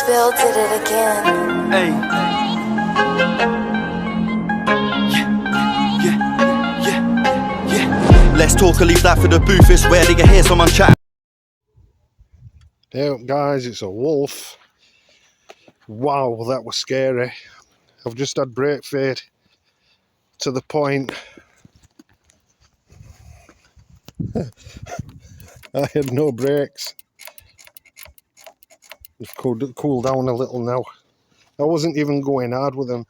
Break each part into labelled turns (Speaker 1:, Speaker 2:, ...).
Speaker 1: Bill did it again.
Speaker 2: Hey. Yeah. Let's talk or leave that for the booth. It's rare that you hear someone chat.
Speaker 3: Hey guys, it's a wolf. Wow, that was scary. I've just had brake fade to the point I had no brakes. It's cooled down a little now. I wasn't even going hard with them.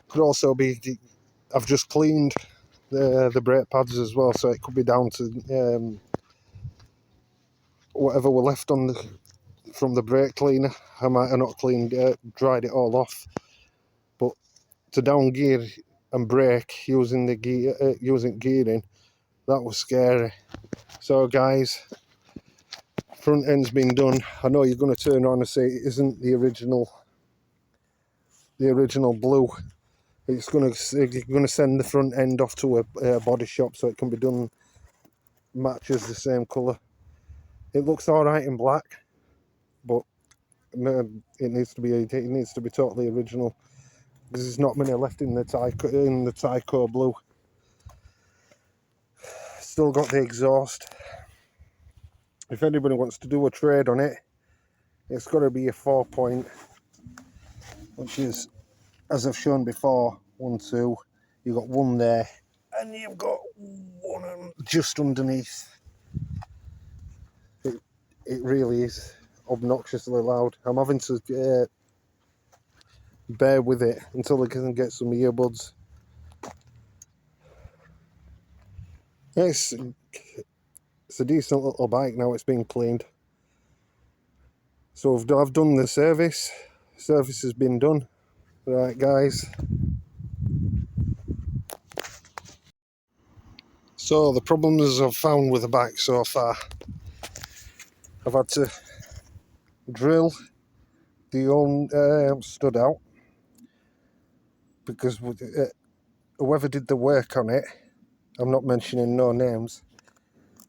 Speaker 3: Could also be I've just cleaned the brake pads as well, so it could be down to whatever were left on from the brake cleaner. I might have not dried it all off. But to down gear and brake using the gearing, that was scary. So guys, front end's been done. I know you're going to turn around and say it isn't the original blue. It's going to send the front end off to a body shop so it can be done, matches the same colour. It looks all right in black, but it needs to be totally original because there's not many left in the Tyco blue. Still got the exhaust. If anybody wants to do a trade on it, it's got to be a 4-point, which is, as I've shown before, 1, 2. You've got one there, and you've got one just underneath. It really is obnoxiously loud. I'm having to bear with it until I can get some earbuds. It's a decent little bike now. It's been cleaned. So I've done the service. Service has been done. Right, guys. So the problems I've found with the bike so far, I've had to drill the old stud out because whoever did the work on it, I'm not mentioning no names,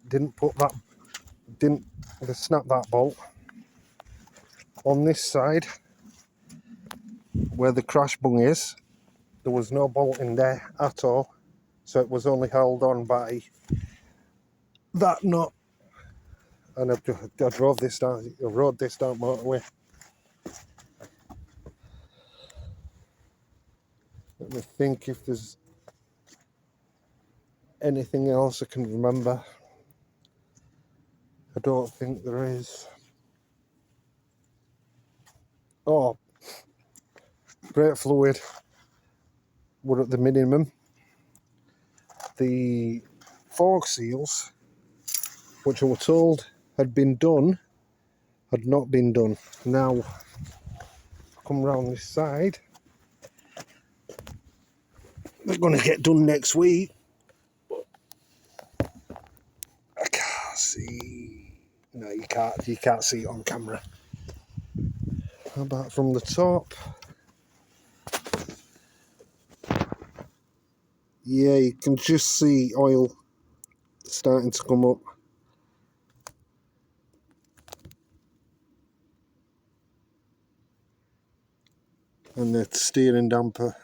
Speaker 3: didn't snap that bolt on this side where the crash bung is. There was no bolt in there at all, so it was only held on by that nut. And I rode this down motorway. Let me think if there's anything else I can remember. I don't think there is. Oh, brake fluid were at the minimum. The fork seals, which I was told had been done, had not been done. Now, come round this side, they're going to get done next week. But I can't see. No, you can't see it on camera. How about from the top? Yeah, you can just see oil starting to come up. And the steering damper,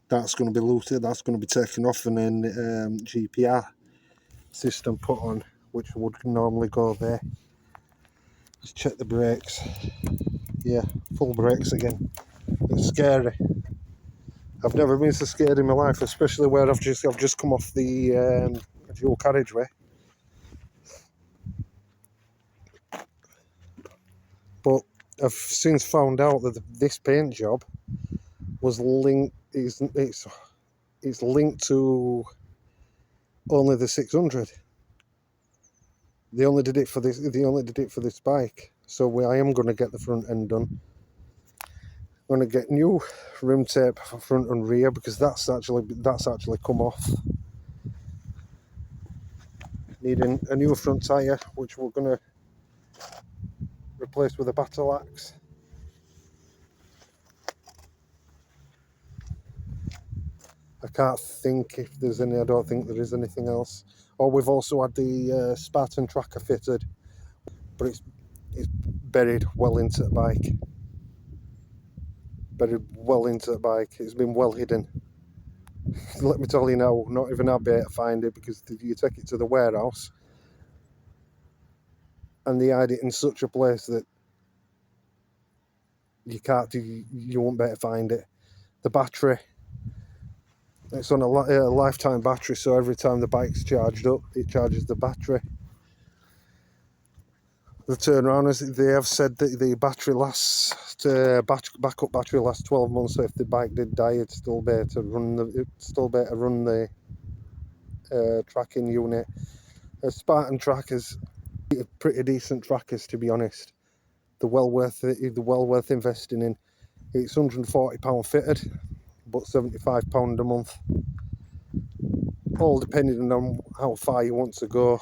Speaker 3: that's going to be looted, that's going to be taken off, and then GPR system put on, which would normally go there. Let's check the brakes. Yeah, full brakes again. It's scary. I've never been so scared in my life, especially where I've just come off the dual carriageway. But I've since found out that this paint job was linked. It's linked to only the 600. They only did it for this bike. So I am going to get the front end done. I'm going to get new rim tape for front and rear because that's actually come off. Needing a new front tyre, which we're going to replace with a battle axe. I can't think if there's any. I don't think there is anything else. Oh, we've also had the Spartan tracker fitted, but it's buried well into the bike. buried well into the bike. It's been well hidden. Let me tell you now, not even I'll be able to find it, because you take it to the warehouse and they hide it in such a place that you won't be able to find it. The battery, it's on a lifetime battery, so every time the bike's charged up, it charges the battery. The turnaround, they have said that the battery lasts, backup battery lasts 12 months, so if the bike did die, it'd still be able to run the tracking unit. Spartan trackers, pretty decent trackers, to be honest. They're well worth investing in. It's £140 fitted, but £75 a month, all depending on how far you want to go.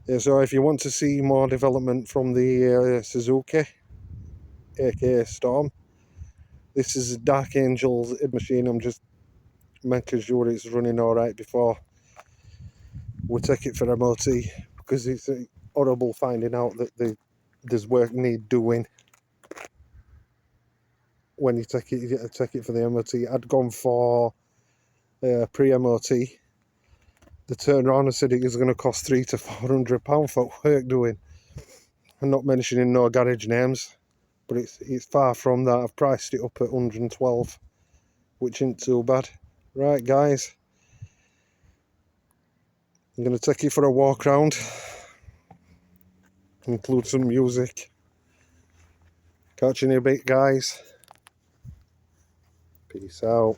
Speaker 3: Yeah, so if you want to see more development from the Suzuki, aka Storm, this is Dark Angel's machine. I'm just making sure it's running alright before we take it for MOT, because it's horrible finding out that there's work need doing when you take it for the MOT. I'd gone for pre-MOT. The turnaround said it was going to cost £300 to £400 for work doing. I'm not mentioning no garage names, but it's far from that. I've priced it up at 112, which isn't too bad. Right, guys, I'm going to take you for a walk round, include some music. Catch you in a bit, guys. Peace out.